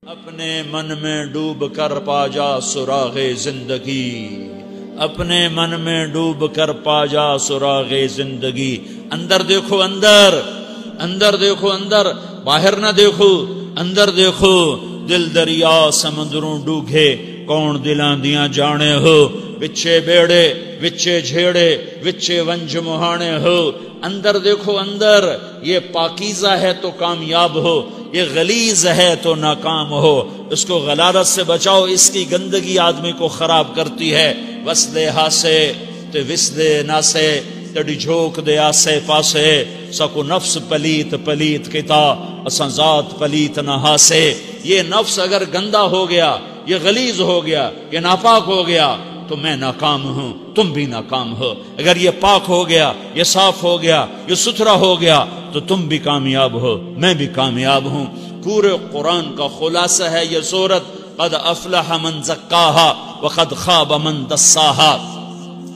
اپنے من میں ڈوب کر پا جا سراغ زندگی، اپنے من میں ڈوب کر پا جا سراغ زندگی۔ اندر دیکھو، اندر اندر دیکھو، اندر باہر نہ دیکھو، اندر دیکھو۔ دل دریا سمندروں ڈوگے، کون دلاں دیاں جانے ہو۔ وچے بیڑے وچے جھیڑے وچے ونج مہانے ہو۔ اندر دیکھو، اندر۔ یہ پاکیزہ ہے تو کامیاب ہو، یہ غلیظ ہے تو ناکام ہو۔ اس کو غلارت سے بچاؤ، اس کی گندگی آدمی کو خراب کرتی ہے۔ وسلے ہاسے تے وسلے ناسے تڑی جھوک دے آسے پاسے۔ سکو نفس پلیت پلیت کتا اساں ذات پلیت نہ ہاسے۔ یہ نفس اگر گندا ہو گیا، یہ غلیظ ہو گیا، یہ ناپاک ہو گیا تو میں ناکام ہوں، تم بھی ناکام ہو۔ اگر یہ پاک ہو گیا، یہ صاف ہو گیا، یہ ستھرا ہو گیا تو تم بھی کامیاب ہو، میں بھی کامیاب ہوں۔ پورے قرآن کا خلاصہ ہے یہ سورت، قد افلح من زکاہا وقد خاب من دساہا۔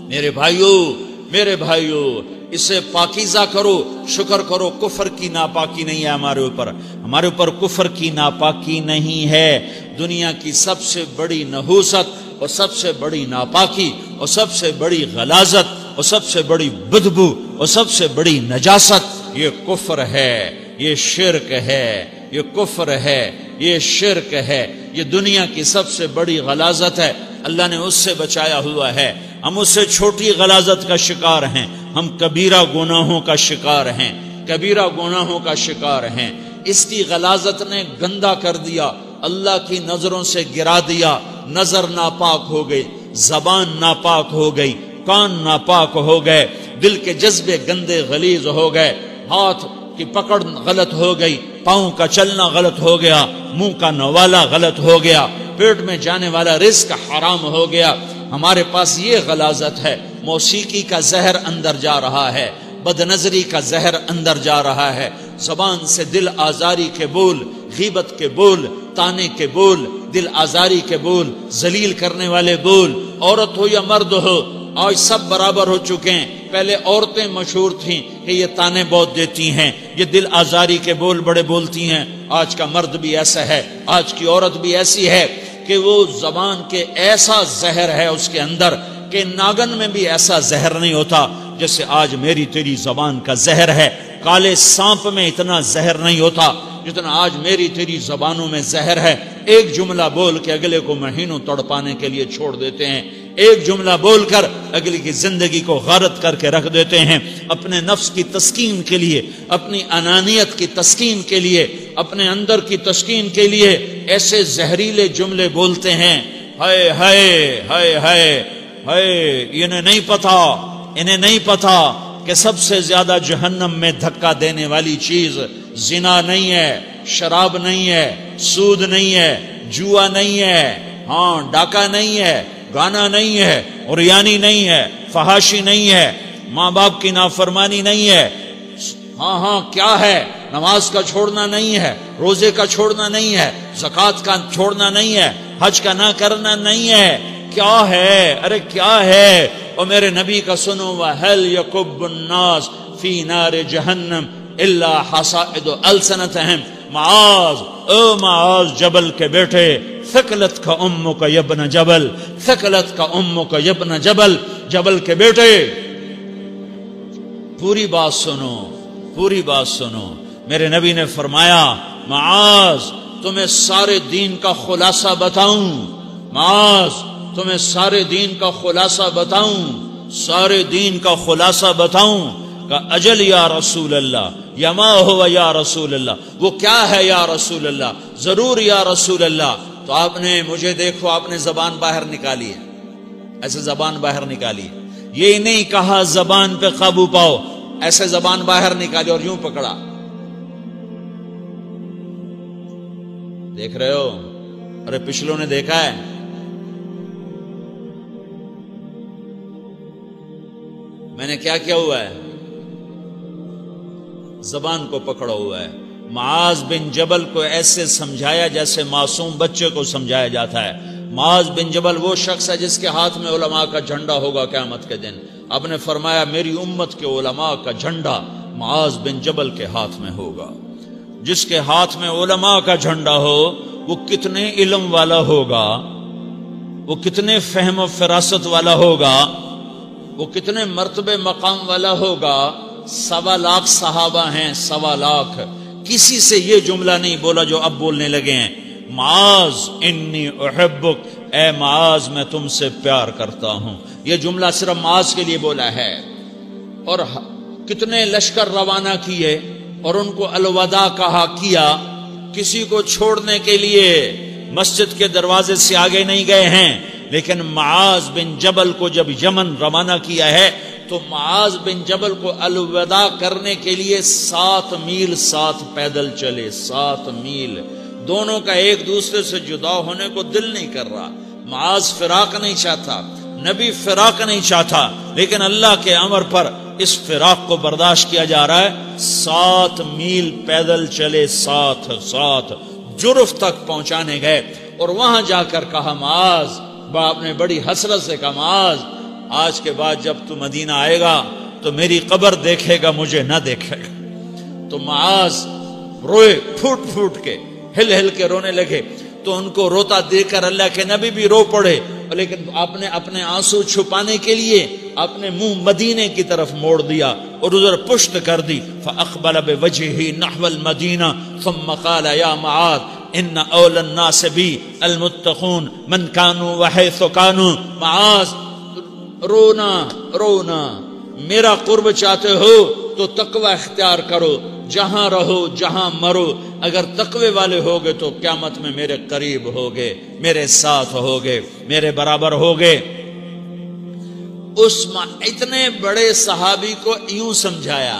میرے بھائیو، میرے بھائیو، اسے پاکیزہ کرو، شکر کرو۔ کفر کی ناپاکی نہیں ہے ہمارے اوپر، ہمارے اوپر کفر کی ناپاکی نہیں ہے۔ دنیا کی سب سے بڑی نحوست اور سب سے بڑی ناپاکی اور سب سے بڑی غلاظت اور سب سے بڑی بدبو اور سب سے بڑی نجاست یہ کفر ہے، یہ شرک ہے، یہ کفر ہے، یہ شرک ہے۔ یہ دنیا کی سب سے بڑی غلاظت ہے، اللہ نے اس سے بچایا ہوا ہے۔ ہم اس سے چھوٹی غلاظت کا شکار ہیں، ہم کبیرہ گناہوں کا شکار ہیں، کبیرہ گناہوں کا شکار ہیں۔ اس کی غلاظت نے گندا کر دیا، اللہ کی نظروں سے گرا دیا۔ نظر ناپاک ہو گئی، زبان ناپاک ہو گئی، کان ناپاک ہو گئے، دل کے جذبے گندے غلیظ ہو گئے، ہاتھ کی پکڑ غلط ہو گئی، پاؤں کا چلنا غلط ہو گیا، منہ کا نوالا غلط ہو گیا، پیٹ میں جانے والا رزق حرام ہو گیا۔ ہمارے پاس یہ غلاظت ہے۔ موسیقی کا زہر اندر جا رہا ہے، بد نظری کا زہر اندر جا رہا ہے۔ زبان سے دل آزاری کے بول، غیبت کے بول، تانے کے بول، دل آزاری کے بول، ذلیل کرنے والے بول، عورت ہو یا مرد ہو، آج سب برابر ہو چکے ہیں۔ پہلے عورتیں مشہور تھیں کہ یہ تانے بہت دیتی ہیں، یہ دل آزاری کے بول بڑے بولتی ہیں۔ آج کا مرد بھی ایسا ہے، آج کی عورت بھی ایسی ہے کہ وہ زبان کے ایسا زہر ہے اس کے اندر کہ ناگن میں بھی ایسا زہر نہیں ہوتا جیسے آج میری تیری زبان کا زہر ہے۔ کالے سانپ میں اتنا زہر نہیں ہوتا جتنا آج میری تیری زبانوں میں زہر ہے۔ ایک جملہ بول کے اگلے کو مہینوں تڑپانے کے لیے چھوڑ دیتے ہیں، ایک جملہ بول کر اگلے کی زندگی کو غارت کر کے رکھ دیتے ہیں۔ اپنے نفس کی تسکین کے لیے، اپنی انانیت کی تسکین کے لیے، اپنے اندر کی تسکین کے لیے ایسے زہریلے جملے بولتے ہیں۔ ہائے ہائے ہائے ہائے ہائے، انہیں نہیں پتا، انہیں نہیں پتا کہ سب سے زیادہ جہنم میں دھکا دینے والی چیز زنا نہیں ہے، شراب نہیں ہے، سود نہیں ہے، جوا نہیں ہے، ہاں ڈاکہ نہیں ہے، گانا نہیں ہے، عریانی نہیں ہے، فحاشی نہیں ہے، ماں باپ کی نافرمانی نہیں ہے۔ ہاں کیا ہے؟ نماز کا چھوڑنا نہیں ہے، روزے کا چھوڑنا نہیں ہے، زکوٰۃ کا چھوڑنا نہیں ہے، حج کا نہ کرنا نہیں ہے۔ کیا ہے؟ ارے کیا ہے؟ اور میرے نبی کا سنو، وَهَلْ يَكُبُّ النَّاسُ فِي نَارِ جَهَنَّمَ إِلَّا حَصَائِدُ أَلْسِنَتِهِمْ۔ معاذ، او معاذ جبل کے بیٹے، ثقلت کا امک یبن جبل، ثقلت کا امک یبن جبل، جبل کے بیٹے پوری بات سنو، پوری بات سنو۔ میرے نبی نے فرمایا، معاذ تمہیں سارے دین کا خلاصہ بتاؤں، معاذ تمہیں سارے دین کا خلاصہ بتاؤں، سارے دین کا خلاصہ بتاؤں؟ کہ اجل یا رسول اللہ، یا ما ہوا یا رسول اللہ، وہ کیا ہے یا رسول اللہ؟ ضرور یا رسول اللہ۔ تو آپ نے مجھے دیکھو، آپ نے زبان باہر نکالی ہے، ایسے زبان باہر نکالی ہے، یہ نہیں کہا زبان پہ قابو پاؤ، ایسے زبان باہر نکالی اور یوں پکڑا۔ دیکھ رہے ہو؟ ارے پچھلوں نے دیکھا ہے؟ میں نے کیا کیا ہوا ہے؟ زبان کو پکڑا ہوا ہے۔ معاذ بن جبل کو ایسے سمجھایا جیسے معصوم بچے کو سمجھایا جاتا ہے۔ معاذ بن جبل وہ شخص ہے جس کے ہاتھ میں علماء کا جھنڈا ہوگا قیامت کے دن۔ آپ نے فرمایا میری امت کے علماء کا جھنڈا معاذ بن جبل کے ہاتھ میں ہوگا۔ جس کے ہاتھ میں علماء کا جھنڈا ہو وہ کتنے علم والا ہوگا، وہ کتنے فہم و فراست والا ہوگا، وہ کتنے مرتبے مقام والا ہوگا۔ 1.25 لاکھ صحابہ ہیں، 1.25 لاکھ، کسی سے یہ جملہ نہیں بولا جو اب بولنے لگے ہیں، معاذ انی احبک، اے معاذ میں تم سے پیار کرتا ہوں۔ یہ جملہ صرف معاذ کے لیے بولا ہے۔ اور کتنے لشکر روانہ کیے اور ان کو الوداع کہا کیا، کسی کو چھوڑنے کے لیے مسجد کے دروازے سے آگے نہیں گئے ہیں، لیکن معاذ بن جبل کو جب یمن روانہ کیا ہے تو معاذ بن جبل کو الوداع کرنے کے لیے 7 میل 7 پیدل چلے، 7 میل۔ دونوں کا ایک دوسرے سے جدا ہونے کو دل نہیں کر رہا۔ معاذ فراق نہیں چاہتا، نبی فراق نہیں چاہتا، لیکن اللہ کے امر پر اس فراق کو برداشت کیا جا رہا ہے۔ 7 میل پیدل چلے، 7 جرف تک پہنچانے گئے، اور وہاں جا کر کہا معاذ، باپ نے بڑی حسرت سے کہا معاذ، آج کے بعد جب تو مدینہ آئے گا تو میری قبر دیکھے گا، مجھے نہ دیکھے گا۔ تو معاذ روئے، پھوٹ پھوٹ کے، ہل ہل کے رونے لگے۔ تو ان کو روتا دیکھ کر اللہ کے نبی بھی رو پڑے، لیکن آپ نے اپنے آنسو چھپانے کے لیے اپنے منہ مدینے کی طرف موڑ دیا اور ادھر پشت کر دی۔ فاقبل بوجهه نحو المدینہ ثم قال یا معاذ ان اولى الناس بی المتقون من كانوا وحيث كانوا۔ معاذ رونا رونا، میرا قرب چاہتے ہو تو تقوی اختیار کرو، جہاں رہو جہاں مرو، اگر تقوی والے ہوگے تو قیامت میں میرے قریب ہوگے، میرے ساتھ ہوگے، میرے برابر ہوگے۔ اس اتنے بڑے صحابی کو یوں سمجھایا،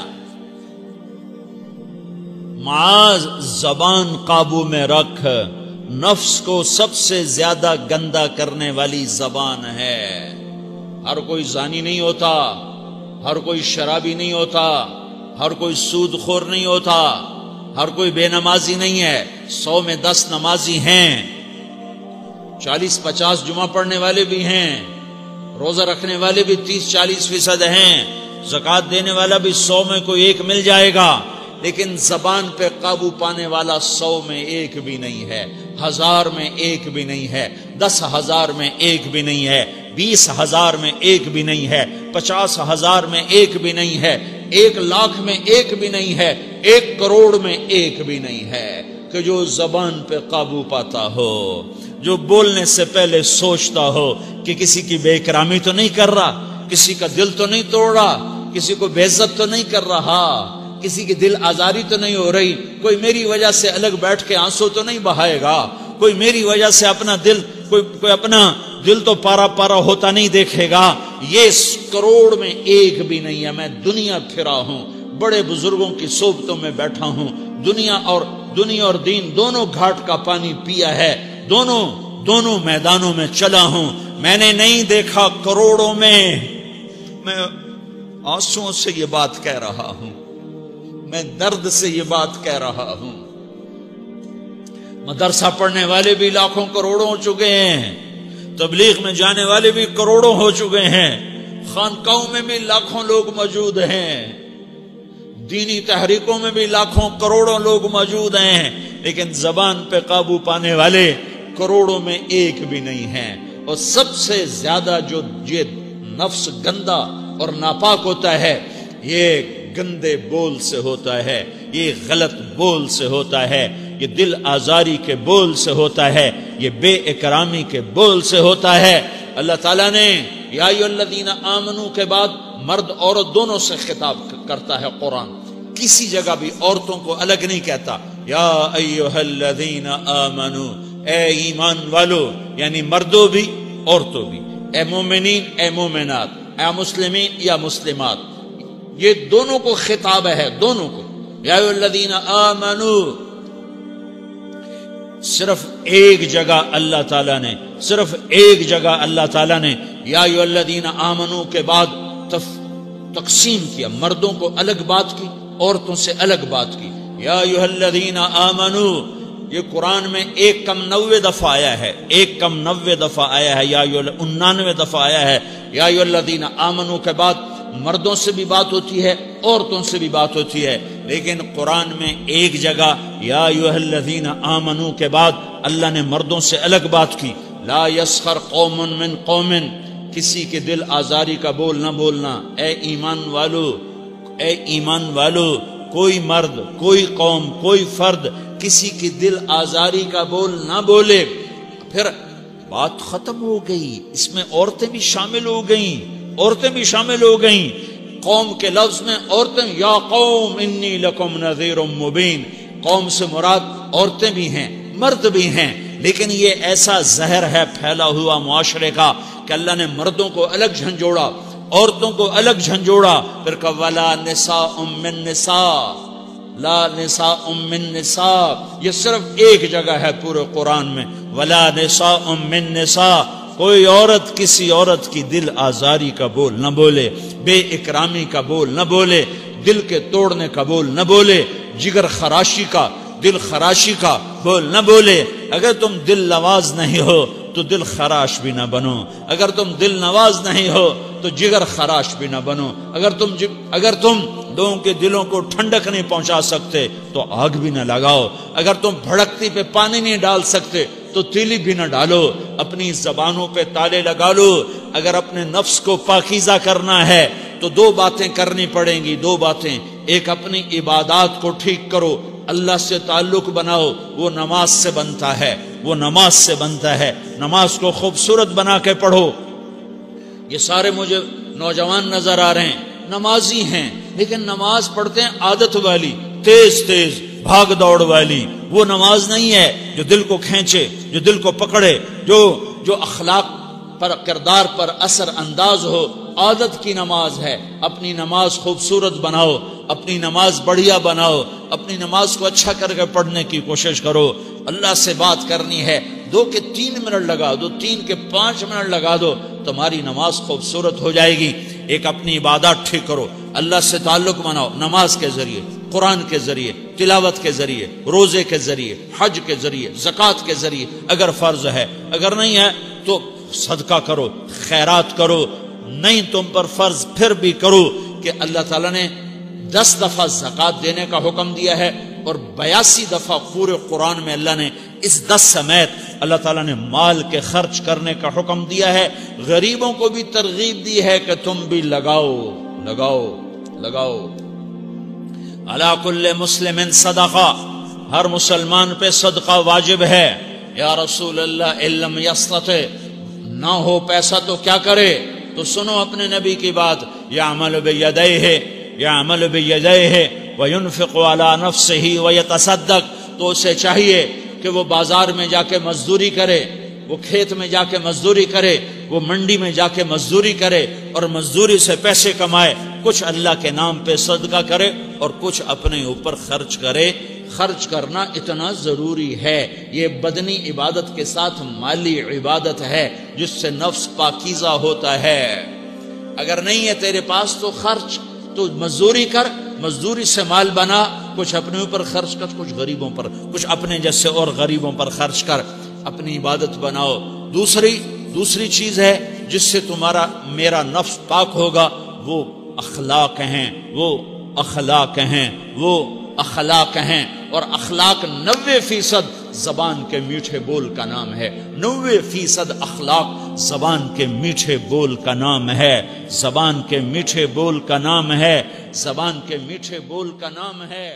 معاذ زبان قابو میں رکھ، نفس کو سب سے زیادہ گندا کرنے والی زبان ہے۔ ہر کوئی زانی نہیں ہوتا، ہر کوئی شرابی نہیں ہوتا، ہر کوئی سود خور نہیں ہوتا، ہر کوئی بے نمازی نہیں ہے۔ 100 میں 10 نمازی ہیں، 40-50 جمعہ پڑھنے والے بھی ہیں، روزہ رکھنے والے بھی 30-40% ہیں، زکوٰۃ دینے والا بھی 100 میں کوئی ایک مل جائے گا، لیکن زبان پہ قابو پانے والا 100 میں ایک بھی نہیں ہے، 1000 میں ایک بھی نہیں ہے، 10,000 میں ایک بھی نہیں ہے، 20,000 میں ایک بھی نہیں ہے، 50,000 میں ایک بھی نہیں ہے، 1,00,000 میں ایک بھی نہیں ہے، 1 کروڑ میں ایک بھی نہیں ہے، کہ جو زبان پہ قابو پاتا ہو، جو بولنے سے پہلے سوچتا ہو کہ کسی کی بے اکرامی تو نہیں کر رہا، کسی کا دل تو نہیں توڑ رہا، کسی کو بے عزت تو نہیں کر رہا، کسی کی دل آزاری تو نہیں ہو رہی، کوئی میری وجہ سے الگ بیٹھ کے آنسو تو نہیں بہائے گا، کوئی میری وجہ سے اپنا دل کوئی اپنا دل تو پارا پارا ہوتا نہیں دیکھے گا۔ یہ 1 کروڑ میں ایک بھی نہیں ہے۔ میں دنیا پھرا ہوں، بڑے بزرگوں کی صحبتوں میں بیٹھا ہوں، دنیا اور دین دونوں گھاٹ کا پانی پیا ہے، دونوں میدانوں میں چلا ہوں، میں نے نہیں دیکھا کروڑوں میں۔ میں آنسوؤں سے یہ بات کہہ رہا ہوں، میں درد سے یہ بات کہہ رہا ہوں۔ مدرسہ پڑھنے والے بھی لاکھوں کروڑوں ہو چکے ہیں، تبلیغ میں جانے والے بھی کروڑوں ہو چکے ہیں، خانقاہوں میں بھی لاکھوں لوگ موجود ہیں، دینی تحریکوں میں بھی لاکھوں کروڑوں لوگ موجود ہیں، لیکن زبان پہ قابو پانے والے کروڑوں میں ایک بھی نہیں ہیں۔ اور سب سے زیادہ جو یہ نفس گندا اور ناپاک ہوتا ہے، یہ گندے بول سے ہوتا ہے، یہ غلط بول سے ہوتا ہے، یہ دل آزاری کے بول سے ہوتا ہے، یہ بے اکرامی کے بول سے ہوتا ہے۔ اللہ تعالیٰ نے یا ایھا الذین آمنو کے بعد مرد عورت دونوں سے خطاب کرتا ہے قرآن، کسی جگہ بھی عورتوں کو الگ نہیں کہتا۔ یا ایھا الذین آمنو، اے ایمان والو، یعنی مردوں بھی عورتوں بھی، اے مومنین اے مومنات، اے مسلمین یا مسلمات، یہ دونوں کو خطاب ہے، دونوں کو۔ یا ایھا الذین آمنو، صرف ایک جگہ اللہ تعالیٰ نے یا ایھا الذین آمنو کے بعد تقسیم کیا، مردوں کو الگ بات کی، عورتوں سے الگ بات کی۔ یا ایھا الذین آمنو، یہ قرآن میں 1 کم 90 دفعہ آیا ہے، 1 کم 90 دفعہ آیا ہے، یا 99 دفعہ آیا ہے۔ یا ایھا الذین آمنو کے بعد مردوں سے بھی بات ہوتی ہے، عورتوں سے بھی بات ہوتی ہے، لیکن قرآن میں ایک جگہ یا ایھا الذین آمنو کے بعد اللہ نے مردوں سے الگ بات کی، لا یسخر قوم من قوم، کسی کے دل آزاری کا بول نہ بولنا۔ اے ایمان والو، کوئی مرد، کوئی قوم، کوئی فرد کسی کی دل آزاری کا بول نہ بولے۔ پھر بات ختم ہو گئی، اس میں عورتیں بھی شامل ہو گئیں، قوم کے لفظ میں عورتیں، یا قوم انی لکم نذیر مبین، قوم سے مراد عورتیں بھی ہیں، مرد بھی ہیں، لیکن یہ ایسا زہر ہے پھیلا ہوا معاشرے کا کہ اللہ نے مردوں کو الگ جھنجھوڑا، عورتوں کو الگ جھنجھوڑا، پھر کہ ولا نساء من نساء، لا نساء من نساء، یہ صرف ایک جگہ ہے پورے قرآن میں، ولا نساء من نساء، کوئی عورت کسی عورت کی دل آزاری کا بول نہ بولے، بے اکرامی کا بول نہ بولے، دل کے توڑنے کا بول نہ بولے، جگر خراشی کا، دل خراشی کا بول نہ بولے۔ اگر تم دل نواز نہیں ہو تو دل خراش بھی نہ بنو، اگر تم دل نواز نہیں ہو تو جگر خراش بھی نہ بنو، اگر تم لوگوں کے دلوں کو ٹھنڈک نہیں پہنچا سکتے تو آگ بھی نہ لگاؤ، اگر تم بھڑکتی پہ پانی نہیں ڈال سکتے تو تیلی بھی نہ ڈالو، اپنی زبانوں پہ تالے لگا لو۔ اگر اپنے نفس کو پاکیزہ کرنا ہے تو دو باتیں کرنی پڑیں گی، دو باتیں، ایک اپنی عبادات کو ٹھیک کرو، اللہ سے تعلق بناؤ، وہ نماز سے بنتا ہے، نماز کو خوبصورت بنا کے پڑھو۔ یہ سارے مجھے نوجوان نظر آ رہے ہیں، نمازی ہیں، لیکن نماز پڑھتے ہیں عادت والی، تیز بھاگ دوڑ والی، وہ نماز نہیں ہے جو دل کو کھینچے، جو دل کو پکڑے، جو اخلاق پر، کردار پر اثر انداز ہو۔ عادت کی نماز ہے، اپنی نماز خوبصورت بناؤ، اپنی نماز بڑھیا بناؤ، اپنی نماز کو اچھا کر کے پڑھنے کی کوشش کرو۔ اللہ سے بات کرنی ہے، 2 کے 3 منٹ لگا دو، 3 کے 5 منٹ لگا دو، تمہاری نماز خوبصورت ہو جائے گی۔ ایک اپنی عبادات ٹھیک کرو، اللہ سے تعلق بناؤ، نماز کے ذریعے، قرآن کے ذریعے، تلاوت کے ذریعے، روزے کے ذریعے، حج کے ذریعے، زکوٰۃ کے ذریعے، اگر فرض ہے، اگر نہیں ہے تو صدقہ کرو، خیرات کرو، نہیں تم پر فرض پھر بھی کرو، کہ اللہ تعالیٰ نے 10 دفعہ زکوٰۃ دینے کا حکم دیا ہے، اور 82 دفعہ پورے قرآن میں اللہ نے اس 10 سمیت اللہ تعالیٰ نے مال کے خرچ کرنے کا حکم دیا ہے۔ غریبوں کو بھی ترغیب دی ہے کہ تم بھی لگاؤ۔ علی کل مسلم صدقہ، ہر مسلمان پہ صدقہ واجب ہے۔ یا رسول اللہ ان لم یستطع، نہ ہو پیسہ تو کیا کرے؟ تو سنو اپنے نبی کی بات، یعمل بیدیہ وینفق علی نفسہ ویتصدق، تو اسے چاہیے کہ وہ بازار میں جا کے مزدوری کرے، وہ کھیت میں جا کے مزدوری کرے، وہ منڈی میں جا کے مزدوری کرے، اور مزدوری سے پیسے کمائے، کچھ اللہ کے نام پہ صدقہ کرے اور کچھ اپنے اوپر خرچ کرے۔ خرچ کرنا اتنا ضروری ہے، یہ بدنی عبادت کے ساتھ مالی عبادت ہے جس سے نفس پاکیزہ ہوتا ہے۔ اگر نہیں ہے تیرے پاس تو خرچ، تو مزدوری کر، مزدوری سے مال بنا، کچھ اپنے اوپر خرچ کر، کچھ غریبوں پر، کچھ اپنے جیسے اور غریبوں پر خرچ کر، اپنی عبادت بناؤ۔ دوسری چیز ہے جس سے تمہارا میرا نفس پاک ہوگا، وہ اخلاق ہیں، اور اخلاق 90% زبان کے میٹھے بول کا نام ہے۔ 90% اخلاق زبان کے میٹھے بول کا نام ہے، زبان کے میٹھے بول کا نام ہے، زبان کے میٹھے بول کا نام ہے۔